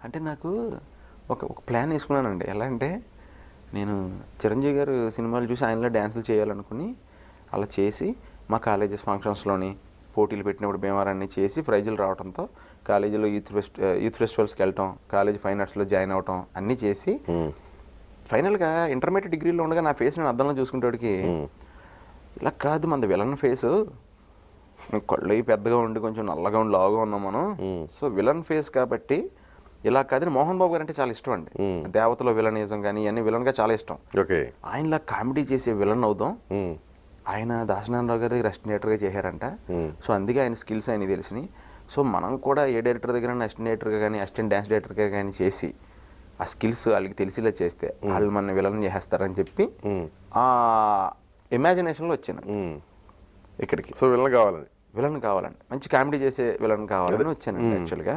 అంటే నాకు ఒక ఒక ప్లాన్ వేసుకున్నానండి. ఎలా అంటే నేను చిరంజీవి గారు సినిమాలు చూసి ఆయనలో డ్యాన్సులు చేయాలనుకుని అలా చేసి మా కాలేజెస్ ఫంక్షన్స్లోని పోటీలు పెట్టినప్పుడు భీమవరాన్ని చేసి ప్రైజులు రావడంతో కాలేజీలో యూత్ ఫెస్టివల్స్కి వెళ్ళటం, కాలేజీ ఫైన్ ఆర్ట్స్లో జాయిన్ అవటం అన్నీ చేసి ఫైనల్గా ఇంటర్మీడియట్ డిగ్రీలో ఉండగా నా ఫేస్ నేను అద్దంలో చూసుకునేవాడికి ఇలా కాదు మనది విలన్ ఫేసు, కళ్ళు పెద్దగా ఉండి కొంచెం నల్లగా ఉండి లావుగా ఉన్నాం మనం. సో విలన్ ఫేస్ కాబట్టి ఇలా కాదని మోహన్ బాబు గారు అంటే చాలా ఇష్టం అండి. దేవతలో విలనిజం కానీ ఇవన్నీ విలన్గా చాలా ఇష్టం. ఆయనలా కామెడీ చేసే విలన్ అవుదాం. ఆయన దాసనారాయణరావు గారి దగ్గర అసిస్టెంట్ డైరెక్టర్గా చేశారంట. సో అందుకే ఆయన స్కిల్స్ ఆయన తెలిసినాయి. సో మనం కూడా ఏ డైరెక్టర్ దగ్గర అసిస్టెంట్ డైరెక్టర్గా కానీ అసిస్టెంట్ డ్యాన్స్ డైరెక్టర్గా కానీ చేసి ఆ స్కిల్స్ వాళ్ళకి తెలిసిలా చేస్తే వాళ్ళు మన విలన్ చేసేస్తారని చెప్పి ఆ ఇమాజినేషన్లో వచ్చాను ఇక్కడికి. సో విలన్ కావాలండి, మంచి కామెడీ చేసే విలన్ కావాలని వచ్చానండి యాక్చువల్గా.